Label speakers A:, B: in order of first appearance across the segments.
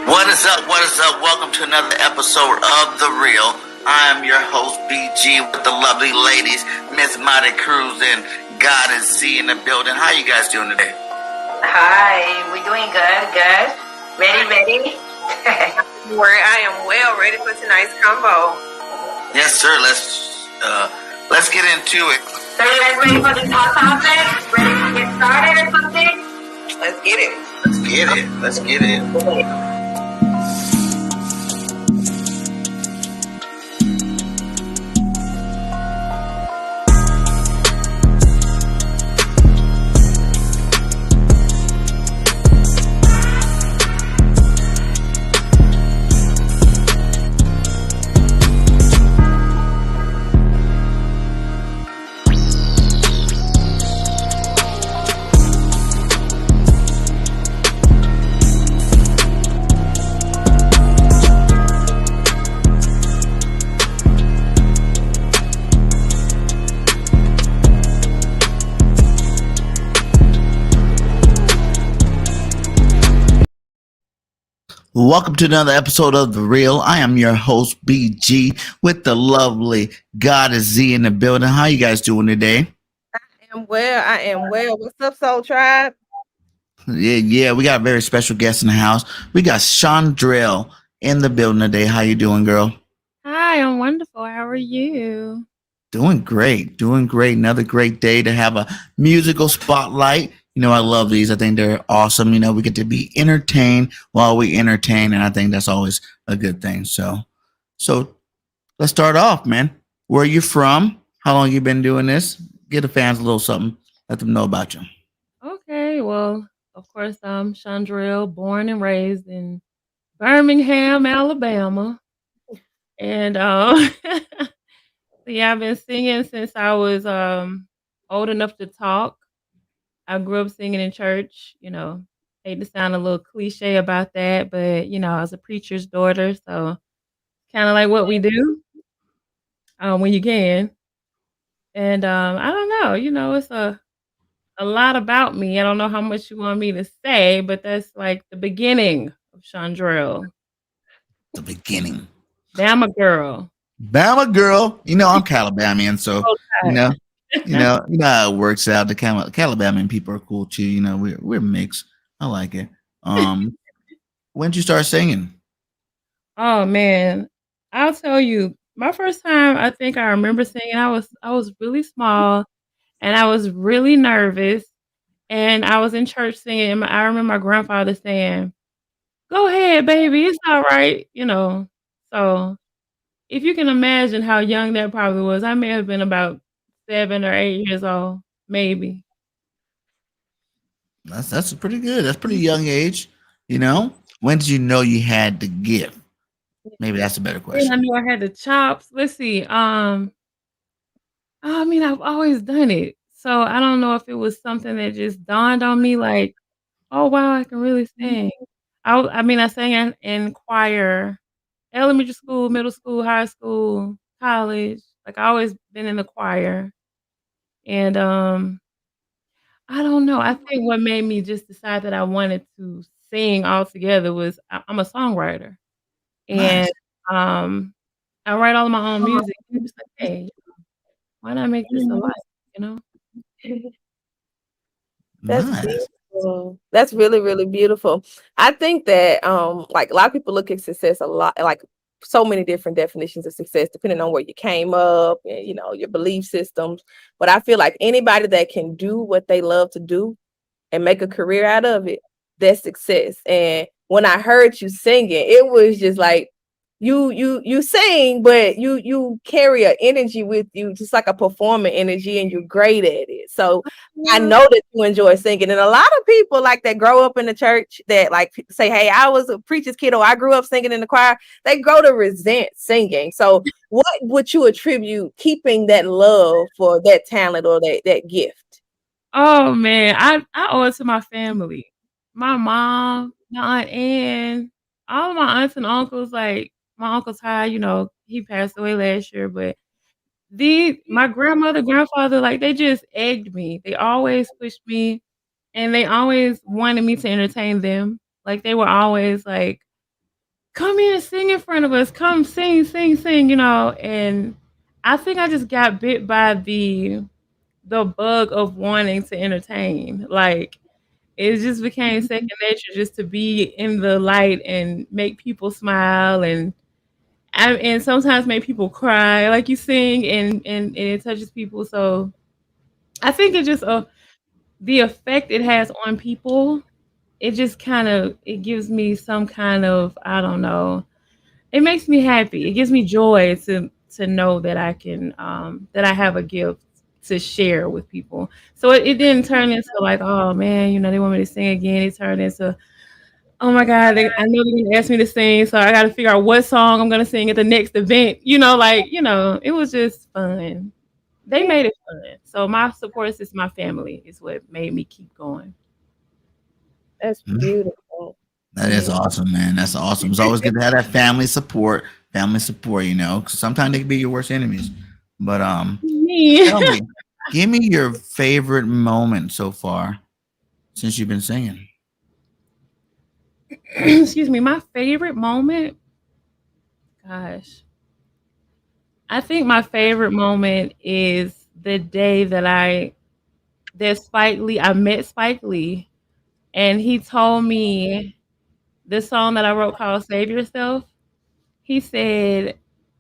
A: What is up? What is up? Welcome to another episode of The Real. I am your host, BG, with the lovely ladies, Miss MARICRUZ and God is Z in the building. How you guys doing today?
B: Hi, we're doing good. Ready?
C: I am well ready for tonight's combo.
A: Yes, sir. Let's get into it.
B: So you guys ready for this hot topic? Ready to get started or something?
C: Let's get it.
A: Let's get it. Welcome to another episode of The Real. I am your host, BG, with the lovely God is Z in the building. How you guys doing today?
C: I am well. What's up, Soul Tribe?
A: Yeah, we got a very special guest in the house. We got Shawndrell in the building today. How you doing, girl?
D: Hi, I'm wonderful. How are you?
A: Doing great. Another great day to have a musical spotlight. You know, I love these. I think they're awesome. You know, we get to be entertained while we entertain, and I think that's always a good thing. So let's start off, man. Where are you from? How long you been doing this? Give the fans a little something. Let them know about you.
D: Okay, well, of course, I'm Shawndrell, born and raised in Birmingham, Alabama. And yeah, I've been singing since I was old enough to talk. I grew up singing in church, hate to sound a little cliche about that, but I was a preacher's daughter, so kind of like what we do when you can. And I don't know, it's a lot about me. I don't know how much you want me to say, but that's like the beginning of Shawndrell.
A: The beginning.
D: Bama girl.
A: Bama girl. You know, I'm Calabamian, so you know how it works out. The Calabamian people are cool too. You know, we're mixed. I like it. When did you start singing?
D: Oh man, I'll tell you. My first time, I think I remember singing. I was really small, and I was really nervous, and I was in church singing. And I remember my grandfather saying, "Go ahead, baby, it's all right." So if you can imagine how young that probably was, I may have been about 7 or 8 years old, maybe.
A: That's pretty good. That's pretty young age. You know, when did you know you had the gift? Maybe that's a better
D: Then I
A: question.
D: knew I had the chops. Let's see. I mean, I've always done it, so I don't know if it was something that just dawned on me, like, "Oh wow, I can really sing." I mean, I sang in choir, elementary school, middle school, high school, college. Like I always been in the choir, and I don't know. I think what made me just decide that I wanted to sing altogether was I'm a songwriter, and,
A: Nice,
D: um, I write all of my own music. I'm just like, "Hey, why not make this a life?" You know?
C: That's
A: nice.
C: beautiful. That's really, really beautiful. I think that like a lot of people look at success a lot like so many different definitions of success depending on where you came up and your belief systems. But I feel like anybody that can do what they love to do and make a career out of it, that's success. And when I heard you singing, it was just like you sing, but you carry an energy with you, just like a performing energy, and you're great at it. So I
D: Yeah.
C: know that you enjoy singing. And a lot of people like that grow up in the church that like say, "Hey, I was a preacher's kid," or "I grew up singing in the choir," they grow to resent singing. So what would you attribute keeping that love for that talent or that gift?
D: Oh, man, I owe it to my family. My mom, my Aunt Ann, all my aunts and uncles, like, my Uncle Ty, he passed away last year, but my grandmother, grandfather, like, they just egged me. They always pushed me, and they always wanted me to entertain them. Like, they were always like, come in and sing in front of us. Come sing, sing, sing, And I think I just got bit by the bug of wanting to entertain. Like it just became second nature just to be in the light and make people smile and sometimes make people cry like you sing and it touches people. So I think it just the effect it has on people, it just kind of it gives me some kind of, I don't know, it makes me happy. It gives me joy to know that I can that I have a gift to share with people. So it didn't turn into like, oh man, they want me to sing again. It turned into, oh my God, I know they're gonna ask me to sing, so I gotta figure out what song I'm gonna sing at the next event. It was just fun. They made it fun. So my support system, my family, is what made me keep going.
C: That's beautiful.
A: That is awesome, man. That's awesome. It's always good to have that family support. Family support, 'cause sometimes they can be your worst enemies. But
D: Me.
A: tell me, give me your favorite moment so far since you've been singing.
D: Excuse me, my favorite moment. Gosh, I think my favorite moment is the day I met Spike Lee, and he told me the song that I wrote called "Save Yourself." He said,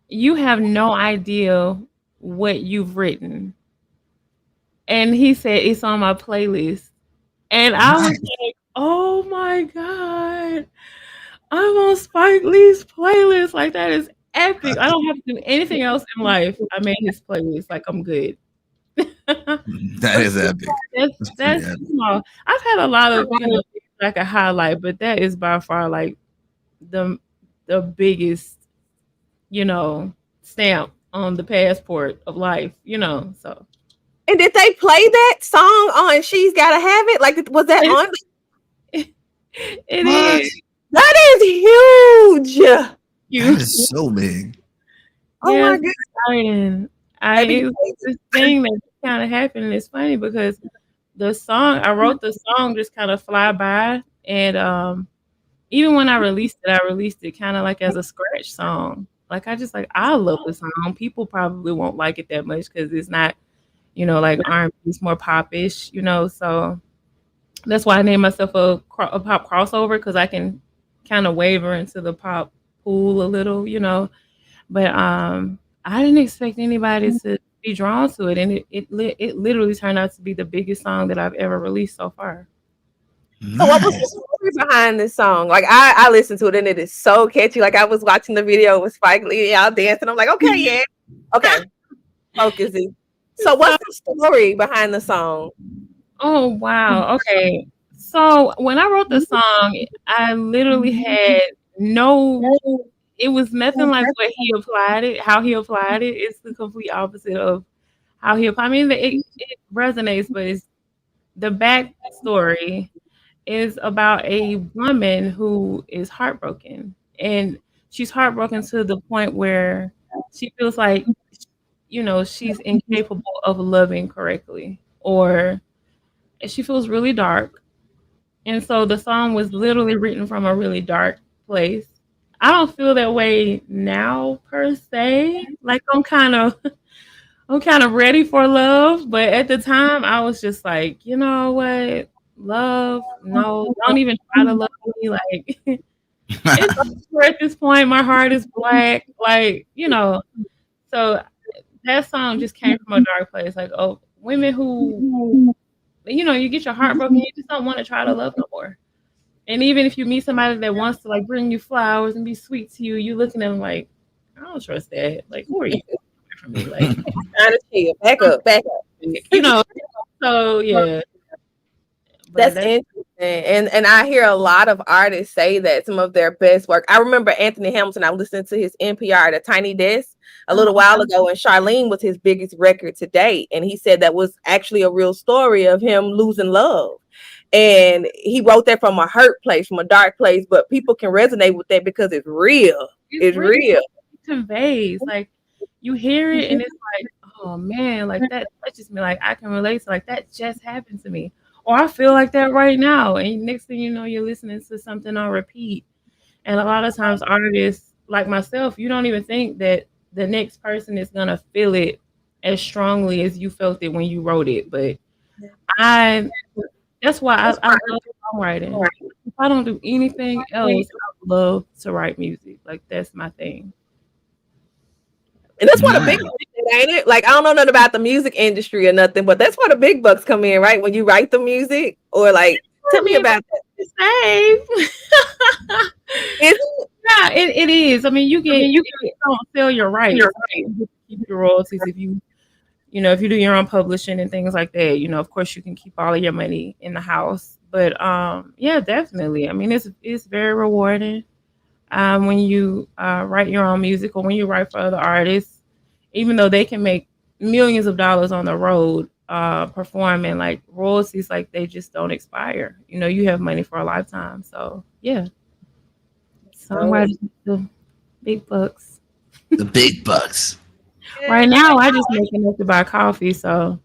D: "You have no idea what you've written," and he said it's on my playlist, and I was
A: Nice.
D: like, "Oh my God, I'm on Spike Lee's playlist! Like that is epic. I don't have to do anything else in life. I made his playlist. Like I'm good."
A: That is epic. That's pretty
D: That's
A: epic.
D: I've had a lot of things I could highlight, but that is by far like the the biggest stamp on the passport of life. So
C: And did they play that song on She's Gotta Have It? Like, was that on?
D: it
A: What?
D: is
C: That is huge.
A: That
D: you.
A: is so big.
C: Oh
D: Yeah,
C: my
D: it's
C: goodness.
D: exciting.
C: Maybe
D: It's this thing that kind of happened, and it's funny because I wrote the song just kind of fly by, and even when I released it kind of like as a scratch song. Like I love the song. People probably won't like it that much because it's not, like R&B. It's more popish. So that's why I named myself a pop crossover because I can kind of waver into the pop pool a little. But I didn't expect anybody to be drawn to it, and it literally turned out to be the biggest song that I've ever released so far.
C: So what was the
A: Nice.
C: story behind this song? Like I listened to it and it is so catchy. Like I was watching the video with Spike Lee, y'all dancing. I'm like, okay, yeah, okay, focusing. So
D: So,
C: what's the story behind the song?
D: oh wow, okay. So when I wrote the song, I literally had no. It was nothing like what he applied it. How he applied it is the complete opposite of how he applied. I mean, it resonates, but it's the backstory is about a woman who is heartbroken, and she's heartbroken to the point where she feels like she's incapable of loving correctly, or she feels really dark. And so the song was literally written from a really dark place. I don't feel that way now per se. Like I'm kind of ready for love, but at the time I was just like, you know what? Love, no, don't even try to love me. Like it's over at this point. My heart is black. Like. So that song just came from a dark place. Like, oh, women who, you get your heart broken, you just don't want to try to love no more. And even if you meet somebody that wants to like bring you flowers and be sweet to you, you looking at them like, I don't trust that. Like, who are you? Away from me, like,
C: Trying to chill. Back up, back up.
D: you know. So yeah, but
C: That's
D: that's
C: interesting. And I hear a lot of artists say that some of their best work. I remember Anthony Hamilton, I listened to his NPR, The Tiny Desk, a little while ago, and Charlene was his biggest record to date. And he said that was actually a real story of him losing love. And he wrote that from a hurt place, from a dark place, but people can resonate with that because it's real. It's
D: real.
C: real.
D: It conveys like you hear it and it's like, oh man, like that touches me. Like I can relate to like that just happened to me. Or I feel like that right now. And next thing you know, you're listening to something on repeat. And a lot of times artists like myself, you don't even think that the next person is gonna feel it as strongly as you felt it when you wrote it. But I that's why I love songwriting. If I don't do anything else, I would love to write music. Like that's my thing.
C: And that's where the big
A: Nice.
C: bucks in, ain't it? Like I don't know nothing about the music industry or nothing, but that's where the big bucks come in, right? When you write the music, or like,
D: I
C: tell me
D: mean,
C: about that.
D: it's safe.
C: Is it?
D: Yeah, it is. I mean, you get if you don't sell your rights, you get to keep your royalties if if you do your own publishing and things like that, of course you can keep all of your money in the house. But yeah, definitely. I mean, it's very rewarding when you write your own music or when you write for other artists, even though they can make millions of dollars on the road performing, like royalties, like they just don't expire. You have money for a lifetime. So yeah,
C: So,
D: songwriters, the big bucks.
A: The big bucks.
D: Right
C: yeah.
D: now, I just make enough to buy coffee, so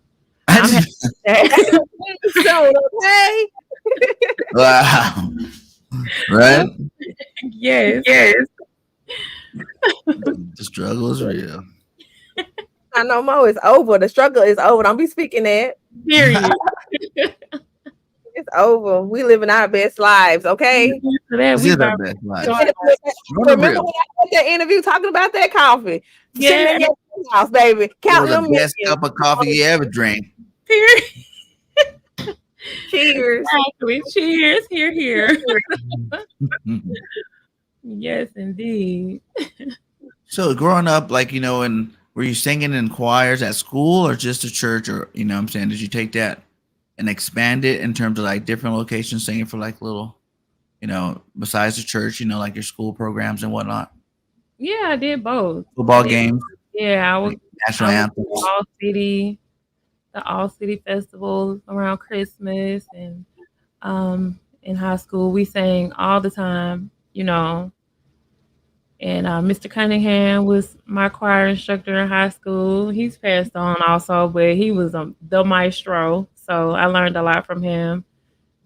A: I
D: I'm happy
A: just,
D: with
C: That's
D: that.
C: so okay.
A: wow. Right?
D: Yes.
A: The struggle is real.
C: I know more. It's over. The struggle is over. Don't be speaking that.
D: Period.
C: It's over. We living our best lives, okay?
D: For that,
A: This
D: we
A: is our
D: about
A: best life.
D: to start.
C: Remember
A: Real.
C: when I had that interview talking about that coffee? Sitting
D: Yeah.
C: in your house, baby.
A: It was
C: Counting
A: the
C: them
A: best
C: millions.
A: cup of coffee you ever drank.
D: Period.
C: Cheers.
D: Exactly. Cheers. Here. Yes, indeed.
A: So growing up, like, and were you singing in choirs at school or just a church, or what I'm saying, did you take that and expand it in terms of like different locations singing for like little, besides the church, like your school programs and whatnot,
D: Yeah, I did both. I
A: football
D: did.
A: games,
D: Yeah,
A: like
D: I
A: national
D: was
A: anthems?
D: the all city festivals around Christmas and in high school we sang all the time. And Mr. Cunningham was my choir instructor in high school. He's passed on also, but he was the maestro. So I learned a lot from him.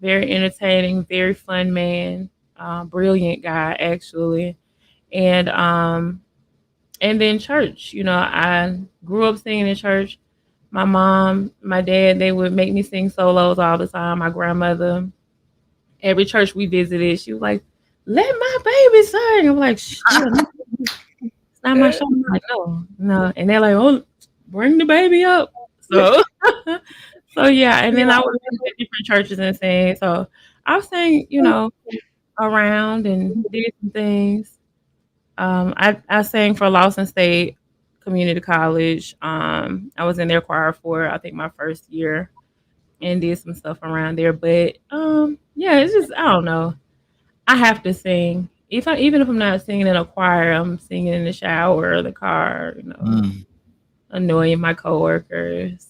D: Very entertaining, very fun man, brilliant guy actually. And then church. I grew up singing in church. My mom, my dad, they would make me sing solos all the time. My grandmother, every church we visited, she was like, "Let my baby sing." I'm like, "Yeah, it's not my show." I'm like, "No, no," and they're like, "Oh, bring the baby up." So, so yeah, and then I would visit different churches and sing. So I sang, around and did some things. I sang for Lawson State Community College. I was in their choir for I think my first year and did some stuff around there. But yeah, it's just I don't know. I have to sing. Even if I'm not singing in a choir, I'm singing in the shower or the car,
A: Mm.
D: annoying my coworkers.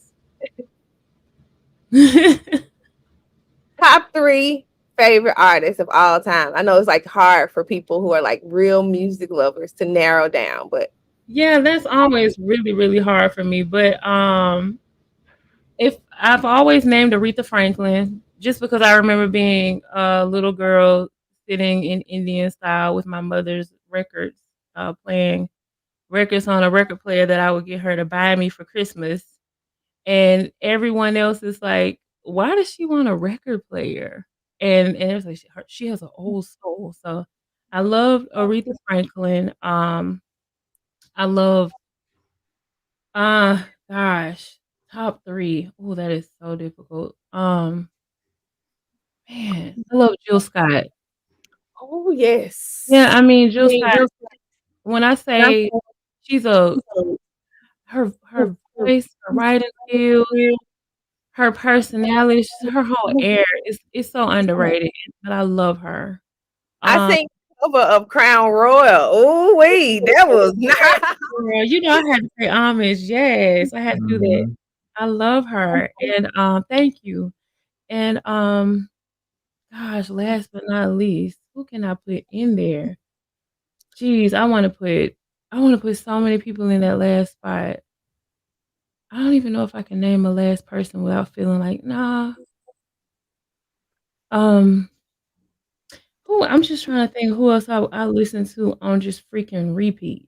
C: Top 3 favorite artists of all time. I know it's like hard for people who are like real music lovers to narrow down, but
D: Yeah, that's always really, really hard for me. But if I've always named Aretha Franklin just because I remember being a little girl sitting in Indian style with my mother's records, playing records on a record player that I would get her to buy me for Christmas. And everyone else is like, "Why does she want a record player?" And it's like she has an old soul. So I love Aretha Franklin. I love uh gosh, top 3. Oh, that is so difficult. Man, I love Jill Scott.
C: oh
D: Yeah,
C: yes.
D: I mean Jill Scott. When I say she's her voice, her writing skills, her personality, her whole air is so underrated, but I love her.
C: I
D: Um,
C: sing cover of Crown Royal. Oh wait, that was
D: Girl, I had to pay homage. Yes, I had to do that.
A: Mhm.
D: I love her, and thank you. And gosh, last but not least, who can I put in there? Jeez, I want to put so many people in that last spot. I don't even know if I can name a last person without feeling like, nah. Um, Who I'm just trying to think who else I listen to on just freaking repeat.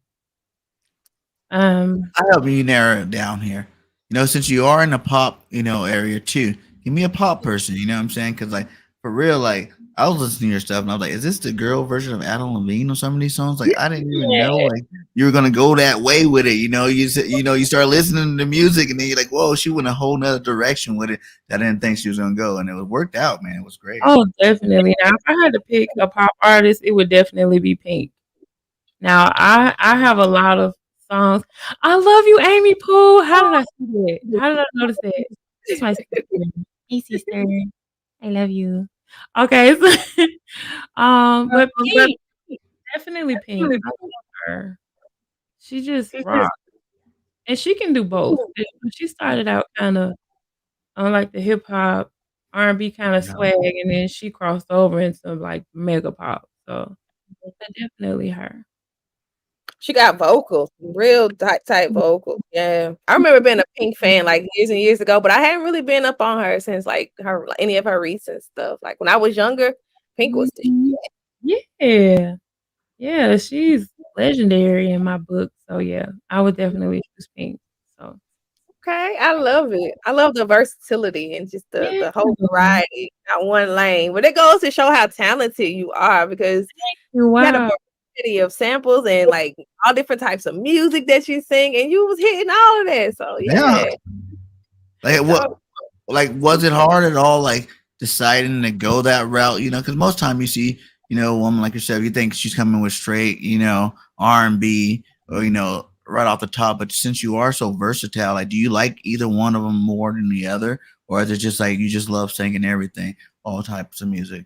D: Um,
A: I help you narrow it down here. Since you are in the pop, area too, give me a pop person. You know what I'm saying? Because like for real, like I was listening to your stuff and I was like, is this the girl version of Adam Levine on some of these songs? Like I didn't even know
D: yeah.
A: like you were gonna go that way with it. You start listening to music and then you're like, whoa, she went a whole nother direction with it that I didn't think she was gonna go, and it worked out, man. It was great.
D: Oh, definitely. Now, if I had to pick a pop artist, it would definitely be Pink. Now, I have a lot of songs. I love you, Amy Pooh. How did I see that? How did I notice that? That's my sister. Hey, sister. I love you. Okay, so, but Pink, definitely Pink. I love her. She just rocks, and she can do both. She started out kinda on, like, the hip hop, R&B kinda
A: Yeah.
D: swag, and then she crossed over into, like, mega pop, so, but definitely her.
C: She got vocals, real tight vocals. Yeah, I remember being a Pink fan like years and years ago, but I hadn't really been up on her since like any of her recent stuff. Like when I was younger, Pink was the
D: Mhm. Yeah. Yeah, she's legendary in my book, so yeah, I would definitely choose Pink, so
C: okay. I love it. I love the versatility and just the
D: yeah.
C: whole variety, not one lane. But it goes to show how talented you are because you had a
D: Wow.
C: variety of samples and like all different types of music that you sing, and you was hitting all of that. So
A: Yeah.
C: yeah,
A: Like
C: so
A: what? Like was it hard at all? Like deciding to go that route? Because most time you see, a woman like yourself, you think she's coming with straight, R&B or right off the top. But since you are so versatile, like, do you like either one of them more than the other, or is it just like you just love singing everything, all types of music?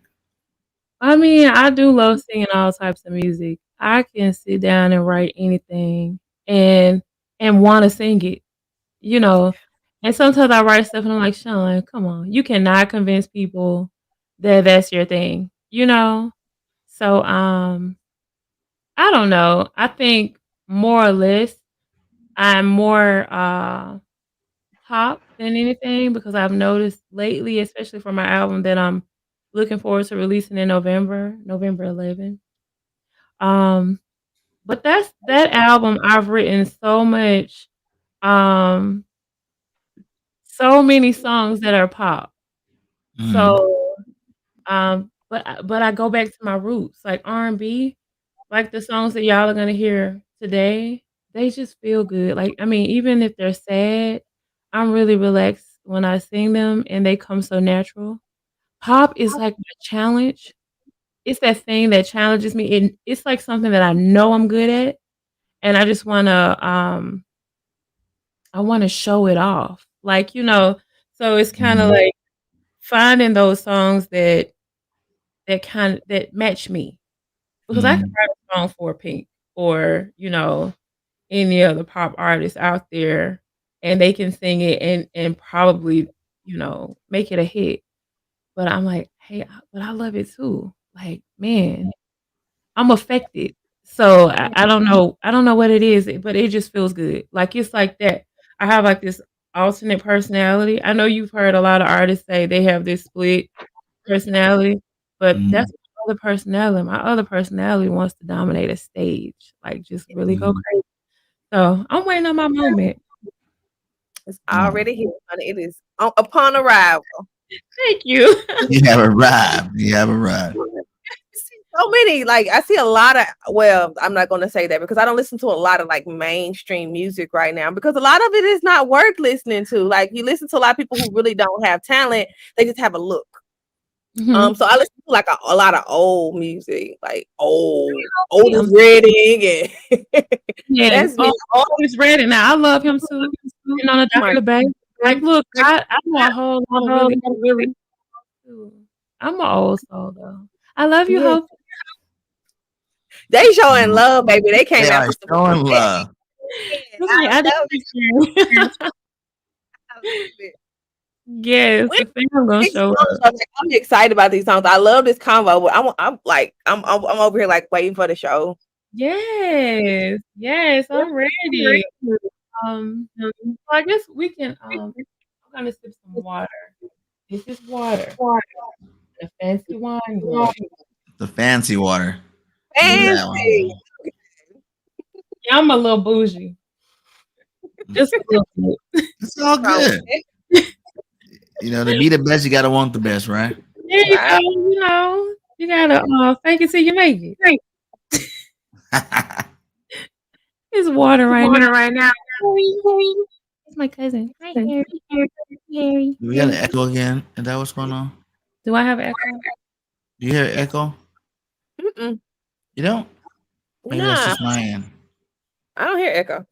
D: I mean, I do love singing all types of music. I can sit down and write anything and wanna sing it, you know? And sometimes I write stuff and I'm like, "Sean, come on. You cannot convince people that that's your thing," you know? So, I don't know. I think more or less I'm more, pop than anything because I've noticed lately, especially for my album that I'm looking forward to releasing in November 11th. Um, but that album I've written um, so many songs that are pop.
A: Mm-hmm.
D: So, but I go back to my roots, like R&B, like the songs that y'all are gonna hear today, they just feel good. Like, I mean, even if they're sad, I'm really relaxed when I sing them and they come so natural. Pop is like my challenge. It's that thing that challenges me, and it's like something that I know I'm good at, and I just I wanna show it off. Like, so it's kinda
A: Mm-hmm.
D: like finding those songs that match me. Because I could
A: Mm-hmm.
D: write a song for Pink or, any other pop artist out there, and they can sing it and probably, make it a hit. But I'm like, "Hey, but I love it too." Like, man, I'm affected. So I don't know what it is, but it just feels good. Like, it's like that. I have, like, this alternate personality. I know you've heard a lot of artists say they have this split personality, but
A: Mm-hmm.
D: that's my other personality. My other personality wants to dominate a stage, like, just really go
A: Mm-hmm.
D: crazy. So, I'm waiting on my moment.
C: it's
A: Oh,
C: already here, honey. It is upon arrival.
D: Thank you.
A: you have arrived. You have arrived.
C: See so many, like I see a lot of well, I'm not gonna say that because I don't listen to a lot of like mainstream music right now because a lot of it is not worth listening to. Like you listen to a lot of people who really don't have talent, they just have a look.
D: Mhm.
C: So I listen to like a lot of old music, like
D: Him
C: Otis Redding and
D: Yes.
C: that's me.
D: Oh, Otis Redding. Now I love him too. And on a
C: My
D: Dr. Bay. Like, look, I know a whole lot of really too. I'm an old soul though. I love you,
C: yeah,
D: Hope.
C: they showing
A: Mhm.
C: love, baby. They
A: They
C: came out
A: are
C: for some
A: showing
C: respect.
A: love.
C: Yeah,
D: It's like
C: I
D: I didn't
C: love
D: understand.
C: I love it.
D: Yes,
C: When
D: the fam gonna
C: these
D: show
C: songs
D: up.
C: are like, I'm excited about these songs. I love this convo, but I'm like I'm over here like waiting for the show.
D: Yes. Yes, I'm ready. So I guess we can, I'm gonna sip some water. This is water, a fancy wine glass.
A: The fancy water. Look at that
C: Fancy.
A: one.
D: Yeah, I'm a little bougie. Just a little bit.
A: It's all good. You know, to be the best, you gotta want the best, right?
D: There you
C: Right.
D: go. You know, you gotta fake it till you make it. It's water right now.
B: Right now.
D: It's my cousin. Hi, Harry. Harry.
A: We got an echo again. Is that what's going on?
D: Do I have echo?
A: Do you hear an echo?
C: Mm-mm.
A: You don't? Maybe that's
C: Nah,
A: just my end.
C: I don't hear echo.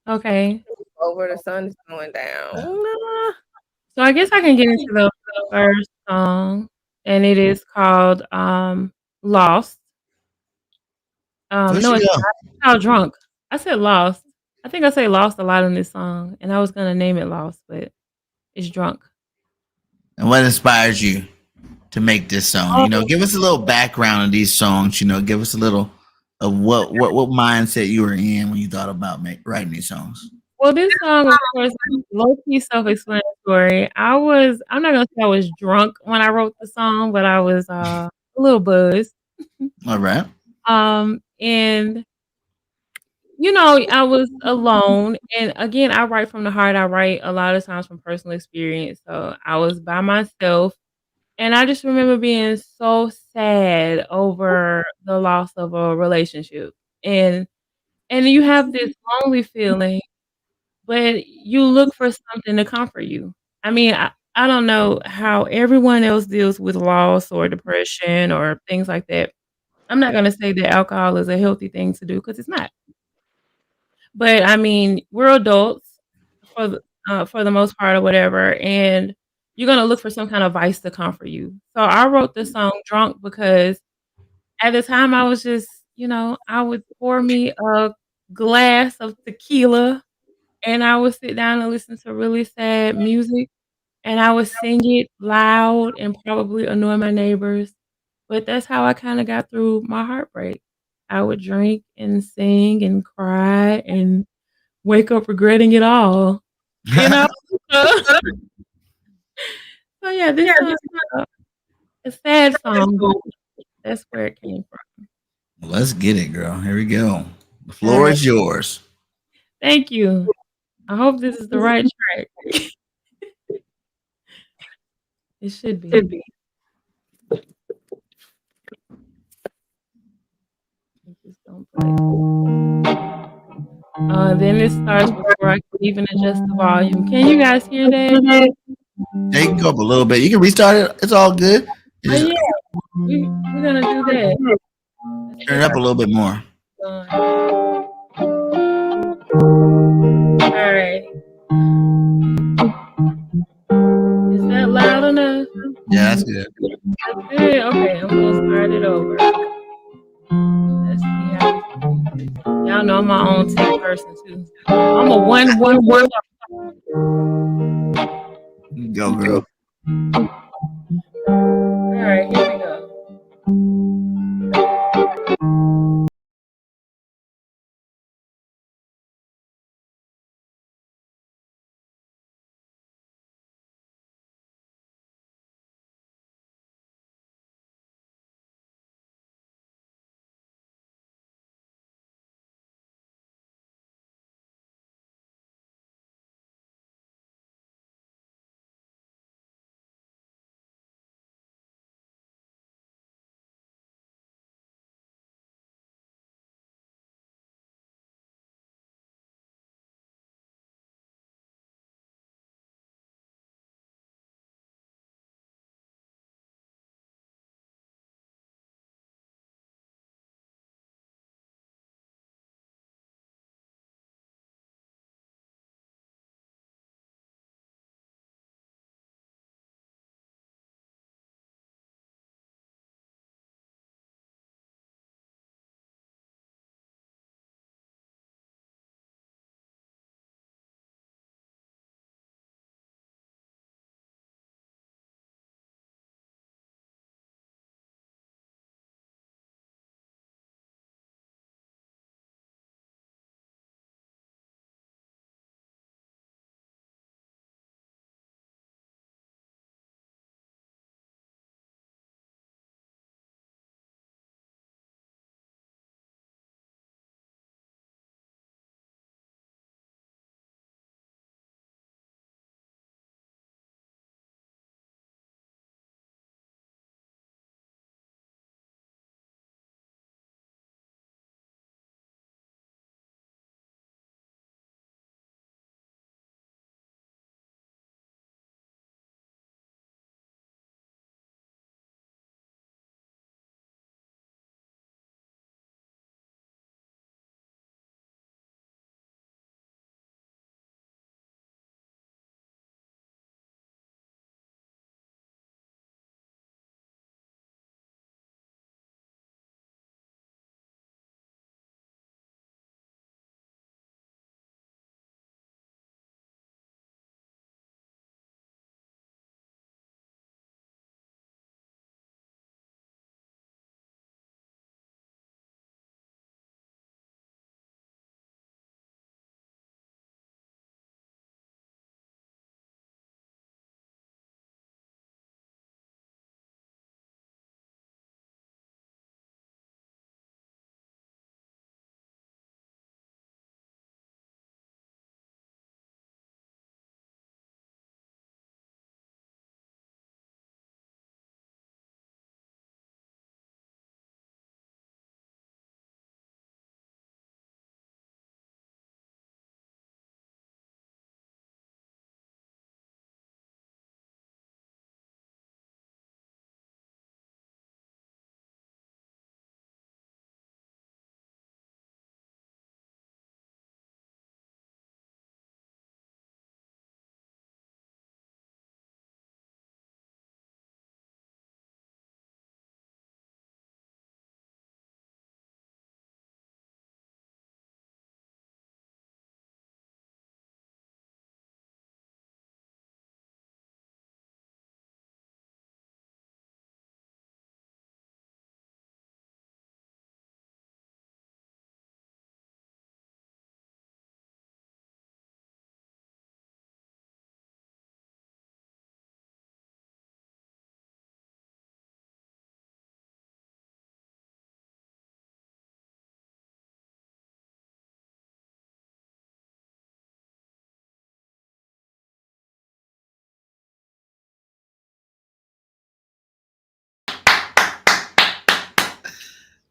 D: Okay.
C: Over the sun is going down. Nah.
D: So I guess I can get into the first song, and it is called Lost.
A: There
D: No,
A: she
D: it's
A: go.
D: not. It's called Drunk. I said Lost. I think I say Lost a lot in this song, and I was gonna name it Lost, but it's Drunk.
A: And what inspires you to make this song? You know,
D: Oh,
A: give us a little background of these songs. You know, give us a little of what mindset you were in when you thought about writing these songs.
D: well, this song, of course, is low-key self-explanatory. I'm not gonna say I was drunk when I wrote the song, but I was a little buzzed.
A: All right.
D: And you know, I was alone, and again, I write from the heart. I write a lot of times from personal experience. So I was by myself, and I just remember being so sad over the loss of a relationship, and you have this lonely feeling, but you look for something to comfort you. I mean, I don't know how everyone else deals with loss or depression or things like that. I'm not gonna say that alcohol is a healthy thing to do because it's not. But I mean, we're adults for the most part or whatever, and you're gonna look for some kind of vice to comfort you. So I wrote the song "Drunk" because at the time I was just, you know, I would pour me a glass of tequila and I would sit down and listen to really sad music and I would sing it loud and probably annoy my neighbors. But that's how I kind of got through my heartbreak. I would drink and sing and cry and wake up regretting it all, you know? So yeah, this song is a sad song, but that's where it came from.
A: Let's get it, girl. Here we go. The
D: All
A: floor
D: right.
A: is yours.
D: Thank you. I hope this is the right track. It should be. Just don't play. Then it starts before I can even adjust the volume. Can you guys hear that?
A: Hey, you can go up a little bit. You can restart it. It's all good.
D: Oh
A: Just
D: yeah, we're gonna do that. Let's see
A: turn it
D: if
A: up
D: I
A: a little bit more.
D: can. All right. Is that loud enough?
A: Yeah, that's good.
D: That's good. Okay, I'm gonna start it over. Let's see how we can do this. Y'all know I'm my own tech person too. I'm a one.
A: Go, girl.
D: All right, here we go.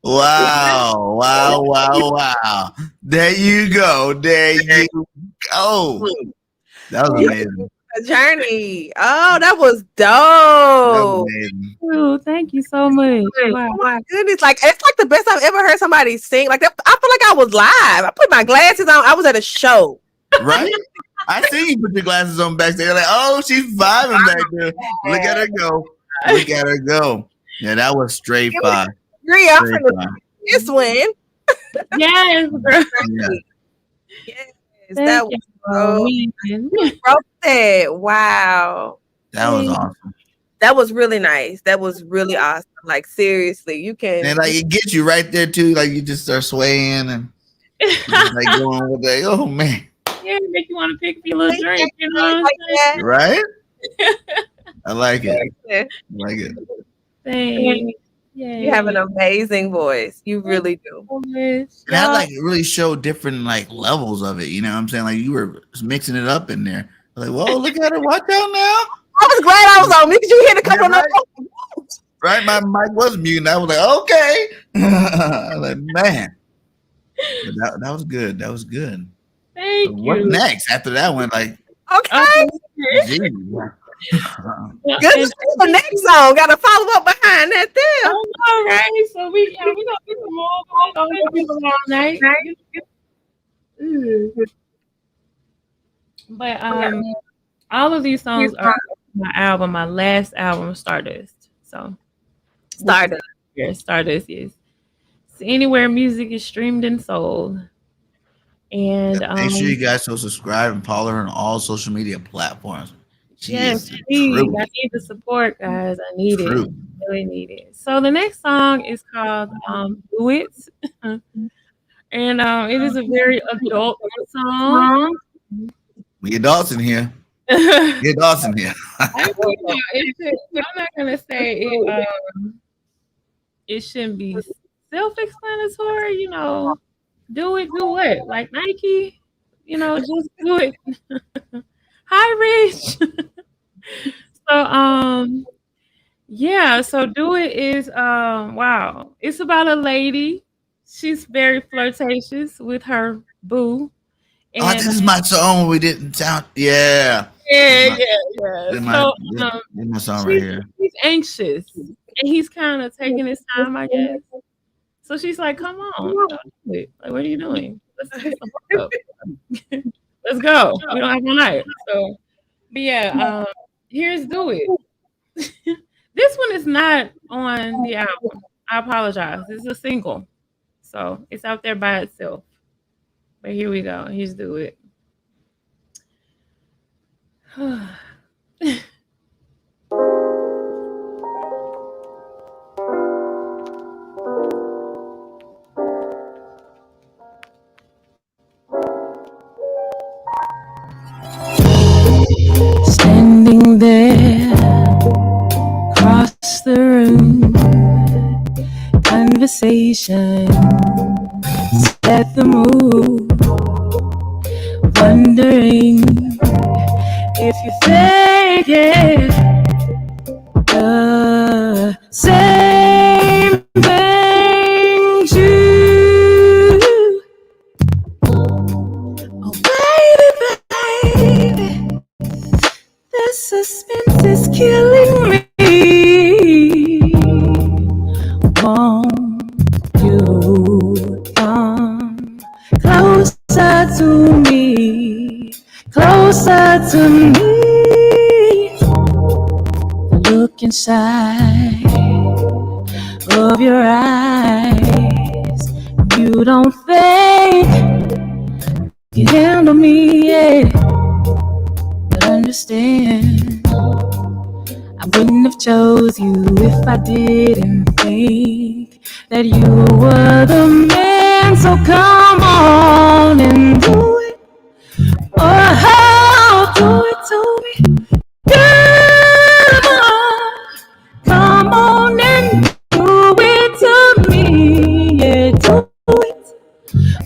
A: Wow, wow, wow, wow. There you go. There you go. That was amazing.
C: A journey. Oh, that was
A: That was
C: dope.
A: amazing.
D: Oh, thank you so much. Wow.
C: Oh my goodness. Like it's like the best I've ever heard somebody sing. Like that, I feel like I was live. I put my glasses on. I was at a show.
A: Right? I see you put your glasses on backstage. Like, oh, she's vibing back there. Look at her go. Look at her go. Yeah, that was straight fire.
C: Agree. I'm
A: Straight
C: finna
A: fire.
C: this win.
D: Yes, girl.
A: Yeah.
C: Yes,
D: Thank
C: that
D: you.
C: was
D: Man.
C: broke that. Wow.
A: That was awesome.
C: That was really nice. That was really awesome. Like seriously, you can
A: And like it gets you right there too. Like you just start swaying and just, like going with that. Oh man.
D: Yeah, make you want to pick up your little drink, you know what I'm
C: like
D: saying?
C: that.
A: Right? I like it.
C: Yeah.
A: I like it.
D: Thanks. Yeah.
C: You have an amazing voice. You really do.
D: so much.
A: And that
D: Y'all-
A: like really showed different like levels of it. You know what I'm saying? Like you were mixing it up in there. Like, whoa, look at her. Watch out now.
C: I was glad I was on me because you hit a couple
A: Yeah,
C: of those.
A: Right? My mic was muted. I was like, okay. I was like, man. But that was good. That was good.
D: Thank
A: So
D: you.
A: what's next? After that one, like,
C: Okay.
A: geez.
C: Good to see the next song. Got to follow up behind that there.
D: All right, so we gonna get some more going all night. But all of these songs are my album, my last album, Stardust. So
C: Started.
D: yeah, Stardust is. So anywhere music is streamed and sold. And
A: Make sure you guys go subscribe and follow her on all social media platforms. She
D: yes,
A: is the
D: please.
A: truth.
D: I need the support, guys. I need
A: True.
D: it. Really need it. So the next song is called Do It. And it is a very adult song.
A: We adults in here. Get adults in here.
D: I'm not gonna say it shouldn't be self-explanatory, you know. Do what? Like Nike, you know, just do it. Hi, Rich. So yeah, so Do It is wow. It's about a lady. She's very flirtatious with her boo.
A: Oh, this is my song. We didn't sound. Yeah.
D: Yeah.
A: This
D: So
A: my song right here.
D: he's anxious and he's kind of taking his time, I guess. So she's like, "Come on, like, what are you doing? Let's get some hook up. Let's go. We don't have one night." So, but yeah, here's Do It. This one is not on the album. I apologize. It's a single, so it's out there by itself. But here we go. Here's Do It. Standing there across the room, conversation set the mood, wondering if you think it the same thing too. Oh baby, the suspense is killing me. Won't you come closer to me, closer to me? Look inside of your eyes. You don't think you handle me yet, but understand I wouldn't have chose you if I didn't think that you were the man. So come on and do it. Oh, do it to me. Come on and do it to me. Yeah, do it.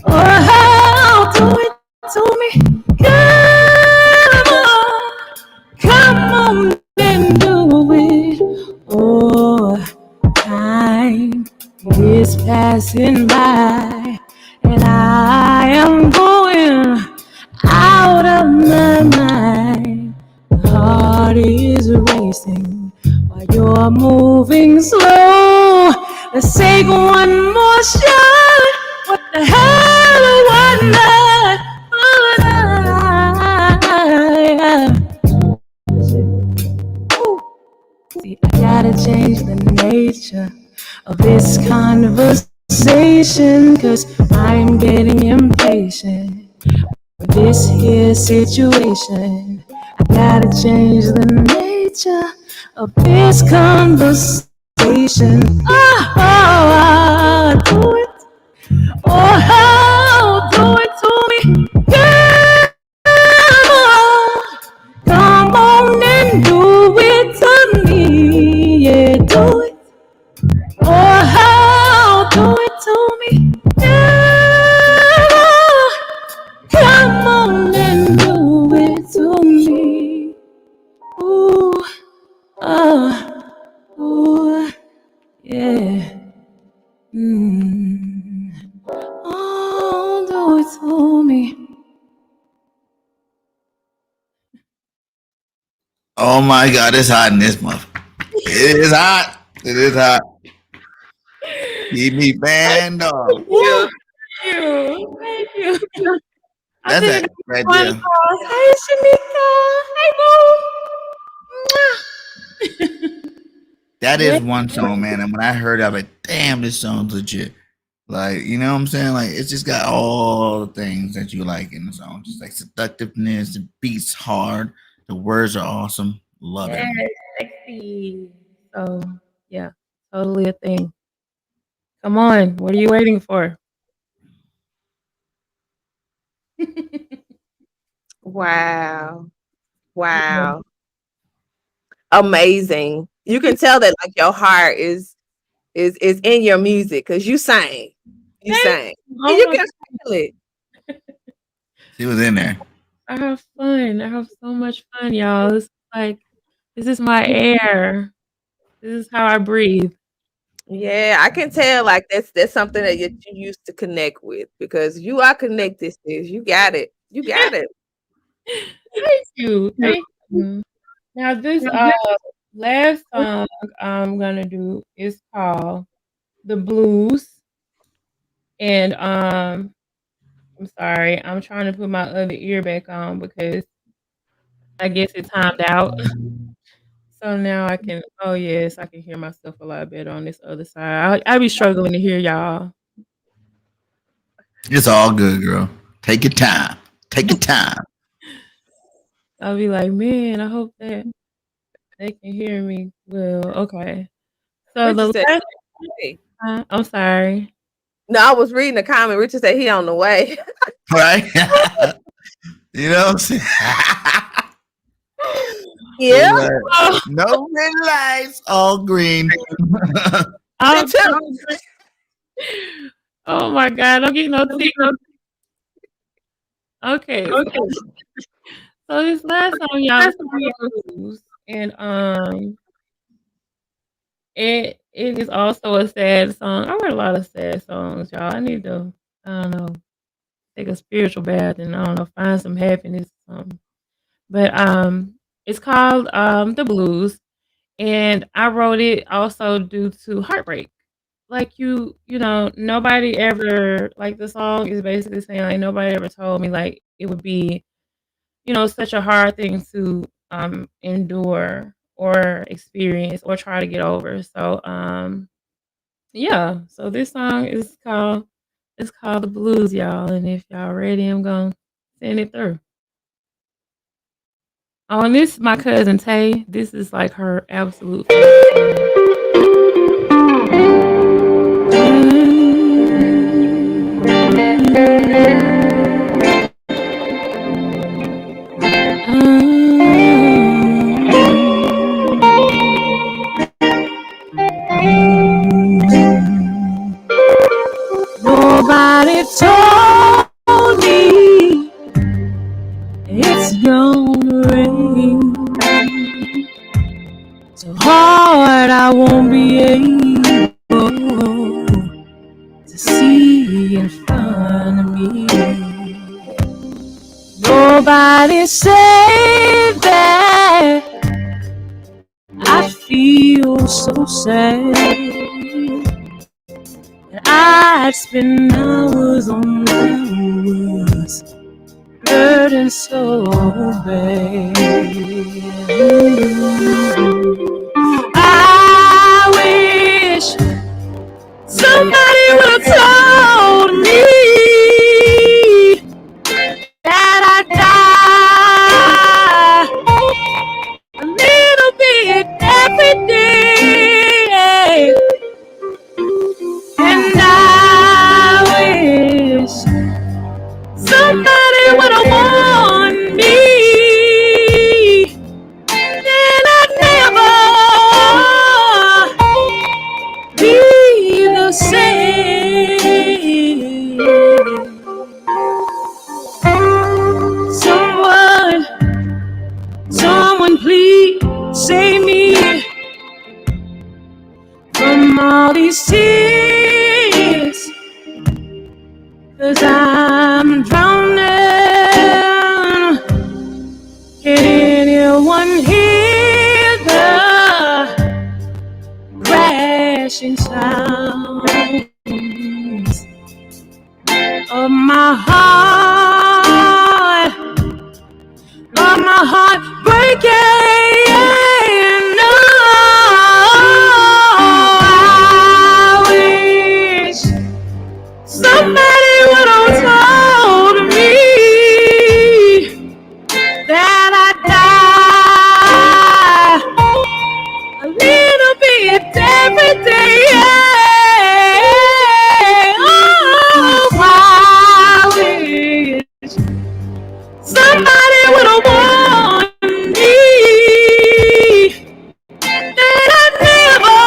D: Oh, do it to me. Come on and do it. Oh, time is past. passing by, and I am going out of my mind. The heart is racing while you're moving slow. Let's take one more shot. What the hell? What not? See, I gotta change the nature of this conversation, 'cause I'm getting impatient with this here situation. I gotta change the nature of this conversation. Oh, do it. Oh, do it to me. Yeah. Come on and do it to me. Yeah, do it. Oh, do it to me. Yeah. Come on and do it to me. Ooh, ooh, yeah. Oh, do it to me.
A: Oh my God, it's hot in this month. It is hot. It is hot. Keep me banned off.
D: Thank you. Thank you.
A: That's it right
D: One
A: there.
D: call. Hey, Shamika. Hey, boo.
A: That is one song, man. And when I heard of it, damn, this song's legit. Like, you know what I'm saying? Like, it's just got all the things that you like in the song. Just like seductiveness, the beat's hard, the words are awesome. Love it.
D: Yes, sexy. So, yeah, totally a thing. Come on. What are you waiting for?
C: Wow. Wow. Amazing. You can tell that like your heart is in your music because you sang. You sang. And you can feel it.
A: She was in there.
D: I have fun. I have so much fun, y'all. This is like, this is my air. This is how I breathe.
C: Yeah, I can tell like that's something that you used to connect with because you are connected, sis. You got it. You got it.
D: Thank you. Thank you. Now this last song I'm gonna do is called The Blues. And I'm sorry, I'm trying to put my other ear back on because I guess it timed out. So now I can, oh yes, I can hear myself a lot better on this other side. I be struggling to hear y'all.
A: It's all good, girl. Take your time. Take your time.
D: I'll be like, man, I hope that they can hear me well. Okay. So the
C: Richard said,
D: last,
C: hey.
D: I'm sorry.
C: No, I was reading the comment. Richard said he on the way.
A: Right? You know what I'm saying?
C: Yeah.
A: Like, no red lights, all green.
D: I'm oh my God, I'm getting no signal. Okay. So this last song, y'all, is called Blues, and it is also a sad song. I write a lot of sad songs, y'all. I need to, I don't know, take a spiritual bath and I don't know, find some happiness or something. But it's called The Blues, and I wrote it also due to heartbreak. Like you know, nobody ever like the song is basically saying like nobody ever told me like it would be, you know, such a hard thing to endure or experience or try to get over. So yeah, so this song is called it's called The Blues, y'all. And if y'all ready, I'm gonna send it through. Oh, and this is my cousin Tay. This is like her absolute favorite Nobody told me it's gonna rain so hard I won't be able
E: to me. Nobody say that I feel so sad. I'd spend hours on hours, hurting so bad. I wish somebody would have told me that I'd die a little bit every day. And I wish somebody would have warned me that I'd never be the same. Someone please save me from all these tears, 'cause I'm drowning. Can anyone hear the crashing sounds of my heart breaking? No, I wish somebody would have told me that I'd die a little bit every day. Oh, I wish somebody would have warned me that I'd never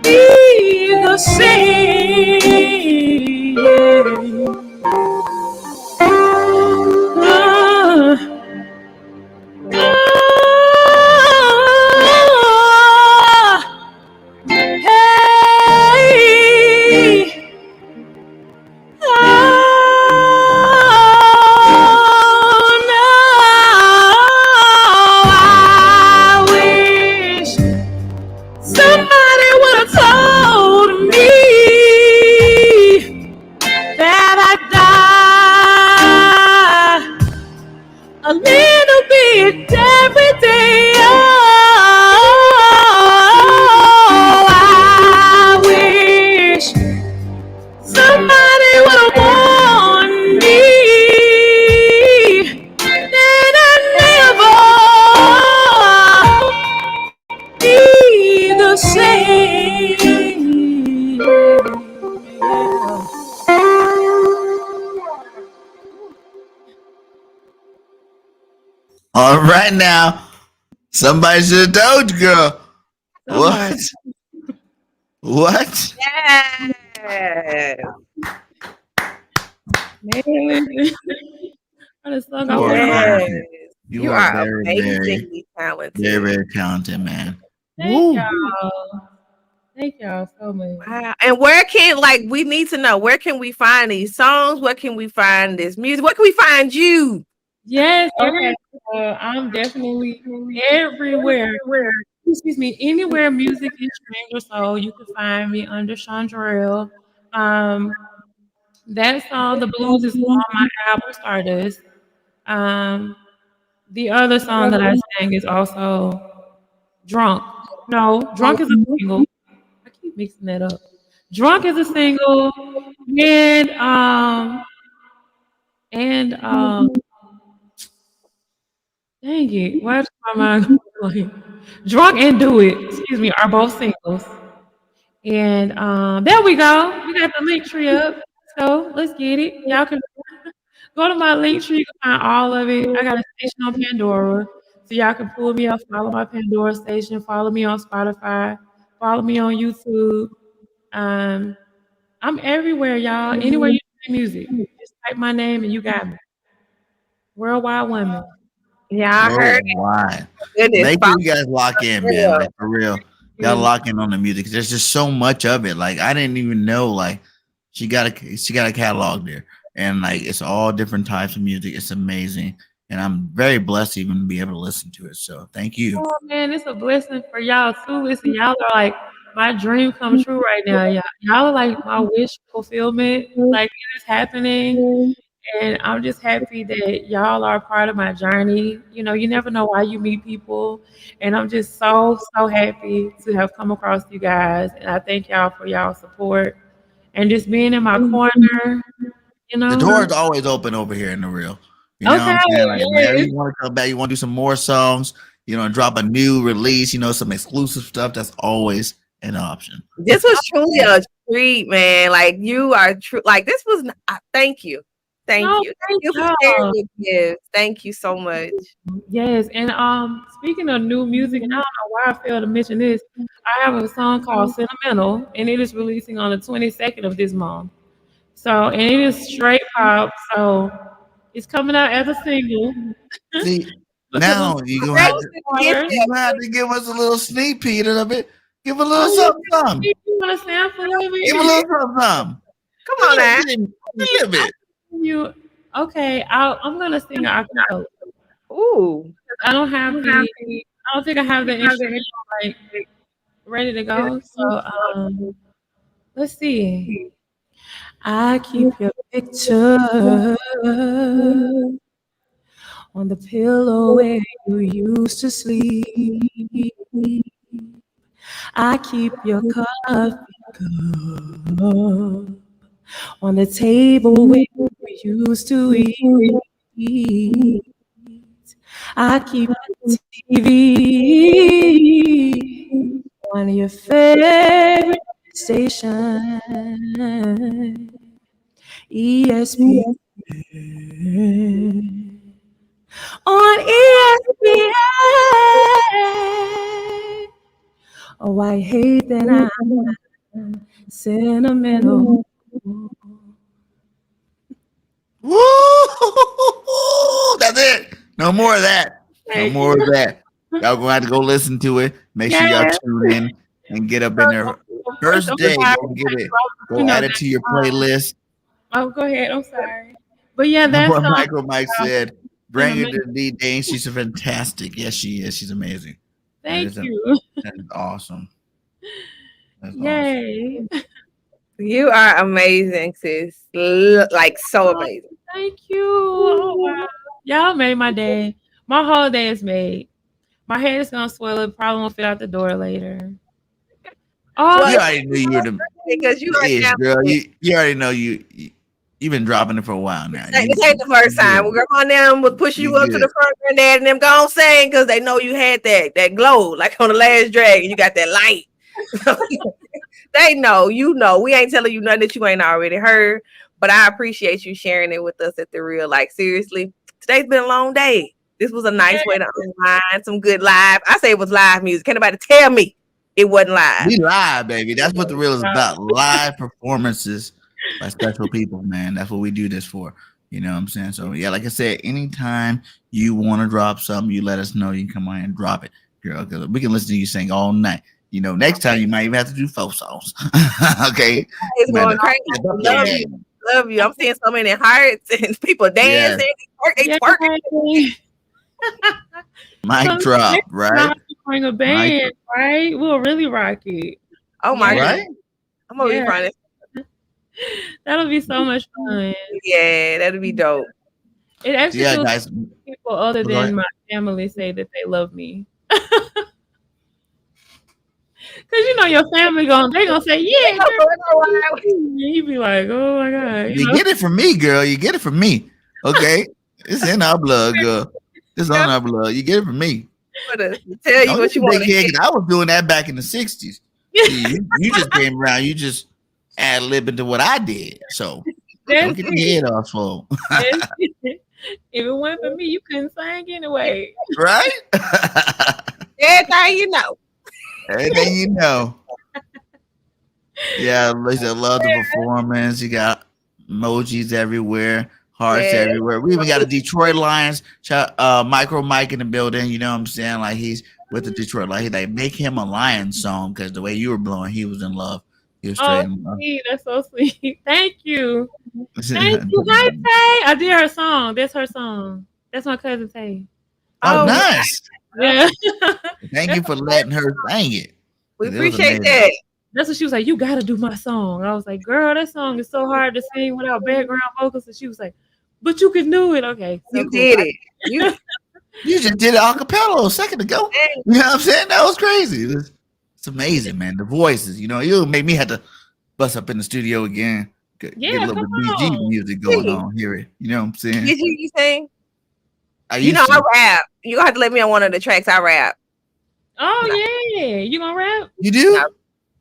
E: be the same. Hey. Oh, no, I wish somebody would have told me that I'd die a little bit every day. Oh, I wish somebody would have warned me that I'd never be the same.
A: All right now. Somebody should have told you, girl. What? What?
C: Yes.
D: Man, I just sung
A: You
D: off
A: are
D: the
C: Yes.
A: talented.
C: You
A: are
C: are
A: very, very,
C: amazingly talented.
A: very, very talented, man.
D: Thank
A: Woo.
D: y'all. Thank y'all so much.
C: Wow. And where can we need to know where can we find these songs? Where can we find this music? Where can we find you?
D: Yes, okay. I'm definitely everywhere. Excuse me, anywhere music is streamed or so, you can find me under Shawndrell. That song, The Blues, is on my album Stardust. The other song that I sang is also Drunk. No, Drunk is a single. I keep mixing that up. Drunk is a single, and dang it, why is my mind going? Drunk and Do It, excuse me, are both singles. And there we go. We got the link tree up. So let's get it. Y'all can go to my link tree. You can find all of it. I got a station on Pandora. So y'all can pull me up, follow my Pandora station, follow me on Spotify, follow me on YouTube. I'm everywhere, y'all. Anywhere you play music. Just type my name and you got me. Worldwide Women.
C: Yeah, I heard it.
A: Worldwide.
C: Goodness,
A: Make sure you guys lock in, man.
C: Yeah.
A: Like for real. Y'all lock in on the music. There's just so much of it. Like I didn't even know like she got a catalog there, and like it's all different types of music. It's amazing, and I'm very blessed to even be able to listen to it. So thank you.
D: Oh man, it's a blessing for y'all too. Listen, y'all are like my dream come true right now. Y'all are like my wish fulfillment. Like it is happening. And I'm just happy that y'all are a part of my journey. You know, you never know why you meet people. And I'm just so, so happy to have come across you guys. And I thank y'all for y'all support and just being in my corner, you
A: The
D: know.
A: door is always open over here in the real. You know what
D: Okay,
A: I'm saying? Like whenever
D: yes.
A: you want to come back, you want to do some more songs, drop a new release, some exclusive stuff. That's always an option.
C: This was truly a treat, man. Like you are true. Like this was. Thank you, thank
D: No,
C: you, thank
D: thank
C: you for sharing
D: y'all.
C: your gifts. Thank you so much.
D: Yes, and speaking of new music, and I don't know why I failed to mention this, I have a song called Sentimental, and it is releasing on the 22nd of this month. So, and it is straight pop, so it's coming out as a single
A: See,
D: because I'm
A: now you're gonna
C: Girl,
A: have to
C: get
D: daughter.
A: you gonna have to give us a little sneak peek of it. Give a little
D: Oh,
A: something, something.
D: you want a sample of
A: Give a
D: it?
A: little something, something.
C: Come on now.
A: A little bit.
D: You okay? I'm gonna sing a cappella.
C: Ooh.
D: I don't have I don't think I have the instrumental like ready to go. So let's see. I keep your picture on the pillow where you used to sleep. I keep your coffee cup on the table where we used to eat. I keep the TV on your favorite station, ESPN. On ESPN. Oh, I hate that I'm sentimental.
A: Woo! That's it. No more of that. No more of that. Y'all gonna have to go listen to it. Make sure y'all
D: Yes.
A: tune in and get up in there. First
D: I'm
A: day,
D: sorry.
A: go get it.
D: You
A: Go
D: know
A: add it
D: that
A: to your
D: song.
A: playlist.
D: Oh, go ahead. I'm sorry. But yeah,
A: My
D: that
A: boy
D: song
A: Michael Mike
D: about
A: said, bring her to
D: sentimental.
A: D Dane. She's fantastic. Yes, she is. She's amazing.
D: Thank you.
A: That is awesome. That's awesome.
D: Yay.
C: You are amazing, sis. Like so
D: Oh,
C: amazing.
D: thank you. Oh, wow. Y'all made my day. My whole day is made. My head is gonna swell. It probably won't fit out the door later. Oh,
C: Well,
A: You already knew you were the
C: because you are
A: ish, girl.
C: talented.
A: You already know you've been dropping it for a while now.
C: This ain't the first time. Well, grandma and them would push you up to the front, granddad, and them go on saying because they know you had that glow, like on the last dragon. You got that light. They know, you know. We ain't telling you nothing that you ain't already heard. But I appreciate you sharing it with us at the real. Like seriously, today's been a long day. This was a nice way to unwind, some good live. I say it was live music. Can't nobody tell me it wasn't live.
A: We live, baby. That's what the real is about. Live performances by special people, man. That's what we do this for. You know what I'm saying? So yeah, like I said, anytime you want to drop something, you let us know. You can come on and drop it, girl. Because we can listen to you sing all night. Next time you might even have to do 4 songs. Okay.
C: It's
A: Man,
C: going crazy. Love you. Love you. I'm seeing so many hearts and people dancing. They twerking.
A: Mic drop, right?
D: Bring a band, right? We'll really rock it.
C: Oh my God.
A: Right?
C: I'm gonna be running.
D: That'll be so much fun.
C: Yeah, that'll be dope.
D: It actually
A: Yeah,
D: feels
A: guys.
D: like people other than my family say that they love me. Cause your family they gonna say, yeah, girl. You be like, oh my God.
A: You get it from me, girl. You get it from me. Okay. It's in our blood, girl. It's on our blood. You get it from me.
C: Tell you what you want to hear.
A: I was doing that back in the 60s. You just came around. You just ad-lib into what I did. So don't get your head off, for.
D: If it weren't for me, you couldn't sing anyway.
A: Right?
C: Everything you know.
A: Everything you know. Yeah, I love the performance. You got emojis everywhere, hearts everywhere. We even got a Detroit Lions micro Mike in the building. You know what I'm saying? Like he's with the Detroit Lions. He's like, make him a Lions song because the way you were blowing, he was in love. He was
D: Oh,
A: straight in love.
D: sweet. That's so sweet. Thank you. Thank you. Hi, Tay. I did her song. That's her song. That's my cousin Tay.
A: Oh,
C: Oh,
A: nice.
D: Yeah.
A: Thank you for letting her sing it.
C: we
A: 'Cause it was
C: appreciate
A: amazing.
C: that.
D: That's what she was like. You gotta do my song. I was like, girl, that song is so hard to sing without background vocals. And she was like, but you can do it. Okay, so
C: You
D: cool.
C: did it. You
A: You just did it a cappella a second ago. You know what I'm saying? That was crazy. It's amazing, man. The voices, you know, it'll make me have to bust up in the studio again. Get a
D: Yeah,
A: little
D: come
A: bit of BG
D: on.
A: music going on. Hear it. You know what I'm saying?
C: did you sing?
A: I
C: You
A: used
C: know I
A: to.
C: rap. You gonna have to let me on one of the tracks. I rap.
D: Oh yeah, you gonna rap?
A: You do?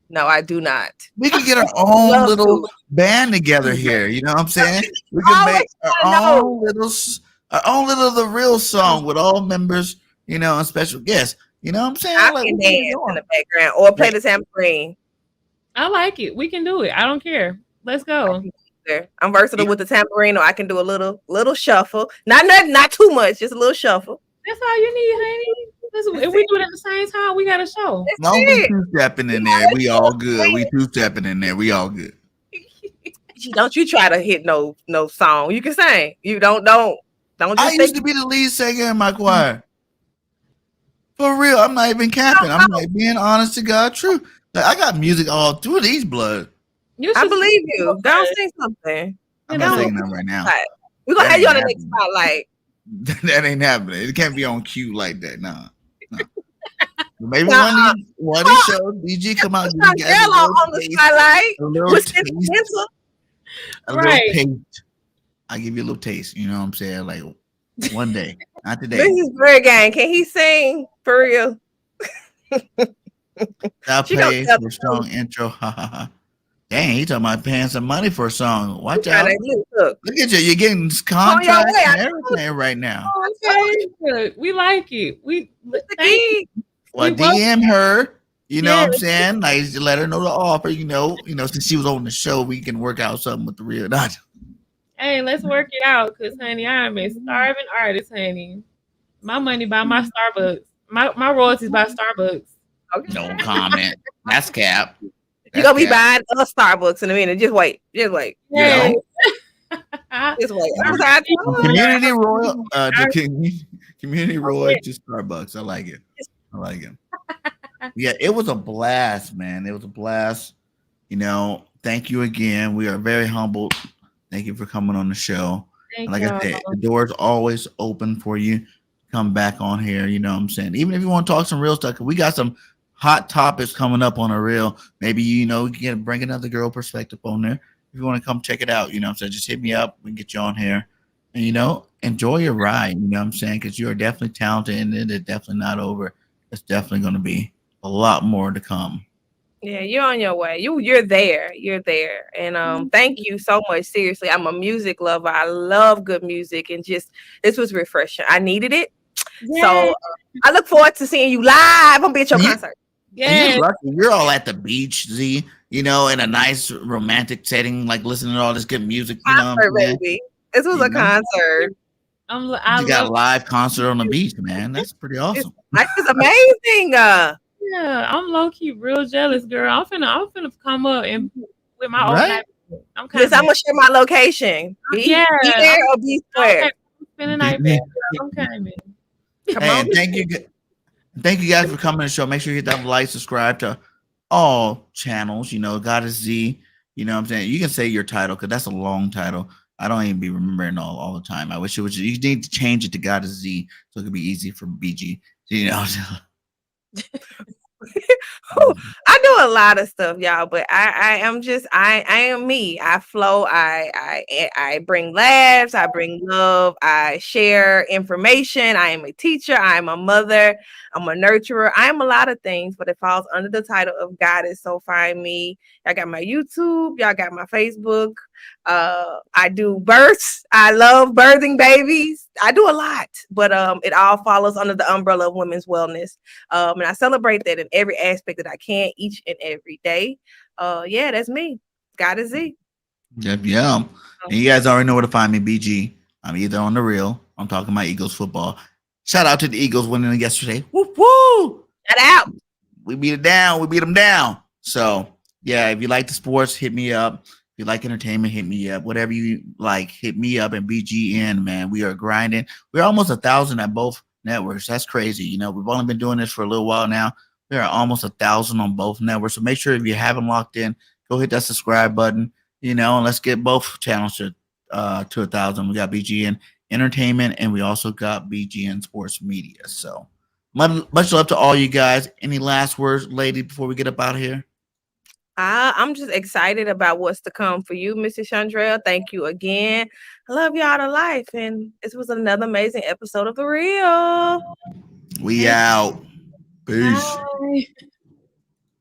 C: No, I do not.
A: We could get our own
C: Love
A: little
C: to.
A: band together here. You know what I'm saying? We could
C: Always
A: make our
C: wanna
A: own little the real song with all members, you know, and special guests. You know what I'm saying?
C: I
A: Like,
C: can
A: we get it
C: dance in
A: going.
C: the background or play the tambourine.
D: I like it. We can do it. I don't care. Let's go.
C: I'm versatile with the tambourine, or I can do a little shuffle. Not too much, just a little shuffle.
D: That's all you need, honey. Listen, if we do it at the same time, we got a show.
A: No, we two-stepping in there. We all good. We two-stepping in there. We all good.
C: Don't you try to hit no song. You can sing. You don't just
A: I
C: think
A: used to be the lead singer in my choir. For real, I'm not even capping. I'm like being honest to God, true. Like, I got music all through these blood.
D: You
C: I
D: should
C: believe
D: sing
C: you.
D: more
C: Don't
D: good.
C: sing something.
A: I'm
C: No.
A: not singing that right now.
C: We're gonna
A: That
C: have you on
A: ain't
C: the next
A: happening.
C: spotlight.
A: That ain't happening. It can't be on cue like that. Nah. Maybe
C: Nuh-uh.
A: one of these shows, BG come out.
C: Shawndrell
A: You guys
C: on the spotlight.
A: a little
C: With
A: taste.
C: Spencer.
A: A little
D: Right.
A: taste. I give you a little taste. You know what I'm saying? Like one day, not today.
C: This is BIRDGANG. Can he sing for real?
A: I'll
C: She gonna
A: pay
C: tell
A: for a
C: the
A: song intro. Ha ha ha. Dang, he talking about paying some money for a song. Watch
C: Tryna
A: out.
C: look.
A: Look at you. You're getting
C: way.
A: contracts
C: I
A: and everything right now.
D: Okay, good. We like it. We thank you.
A: Well,
D: We welcome-
A: DM her. You know what I'm
D: Yes.
A: saying? Like, let her know the offer. You know, since she was on the show, we can work out something with the real Dodger.
D: Hey, let's work it out, cause honey, I am a starving artist, honey. My money by my Starbucks. My royalties by Starbucks.
C: Okay.
A: No comment. That's cap.
C: You're gonna be buying us Starbucks in a minute. Just wait.
A: You know?
C: Just wait. I'm sorry.
A: Community Royal, Community Royal to Starbucks. I like it. Yeah, it was a blast, man. It was a blast. You know, thank you again. We are very humbled. Thank you for coming on the show.
D: Thank
A: Like
D: y'all.
A: I said, the door's always open for you. Come back on here. You know what I'm saying? Even if you want to talk some real stuff, 'cause we got some hot topics coming up on a reel. Maybe, you can bring another girl perspective on there. If you want to come check it out, so just hit me up. We can get you on here and, enjoy your ride. You know what I'm saying? Because you are definitely talented and it is definitely not over. It's definitely going to be a lot more to come.
C: Yeah, you're on your way. You're there. You're there. And thank you so much. Seriously, I'm a music lover. I love good music, and this was refreshing. I needed it. So I look forward to seeing you live. I'm gonna be at your concert.
A: And you're lucky. You're all at the beach, Z, in a nice romantic setting, like listening to all this good music.
C: Concert, baby. This was a concert.
A: You got a live concert on the beach, man. That's pretty awesome.
C: It's amazing.
D: Yeah, I'm low key real jealous, girl. I'm finna come up and with my old habit. I'm
C: gonna share my location. Be there or be square.
D: Spend the night back. I'm coming.
C: Come on.
A: Thank you guys for coming to the show. Make sure you hit that like, subscribe to all channels. God is Z. You know what I'm saying? You can say your title because that's a long title. I don't even be remembering all the time. I wish it was. You need to change it to God is Z so it could be easy for BG.
C: I do a lot of stuff, y'all, but I am me. I flow. I bring laughs. I bring love. I share information. I am a teacher. I am a mother. I'm a nurturer. I am a lot of things, but it falls under the title of God is So Find Me. Y'all got my YouTube. Y'all got my Facebook. I do births. I love birthing babies. I do a lot, but it all follows under the umbrella of women's wellness. And I celebrate that in every aspect that I can each and every day. Yeah, that's me. God is Z.
A: Yeah. And you guys already know where to find me, BG. I'm either on the reel. I'm talking about Eagles football. Shout out to the Eagles winning yesterday. Woo woo!
C: Shout out.
A: We beat it down. We beat them down. So Yeah, if you like the sports, hit me up. If you like entertainment, hit me up. Whatever you like, hit me up and BGN, man. We are grinding. We're almost 1,000 at both networks. That's crazy. You know, we've only been doing this for a little while now. We are almost 1,000 on both networks. So make sure if you haven't locked in, go hit that subscribe button. You know, and let's get both channels to 1,000. We got BGN Entertainment and we also got BGN Sports Media. So much love to all you guys. Any last words, lady, before we get up out of here?
C: I'm just excited about what's to come for you, Mrs. Shawndrell. Thank you again. I love y'all to life. And this was another amazing episode of The Real.
A: We out. Peace.
D: Bye.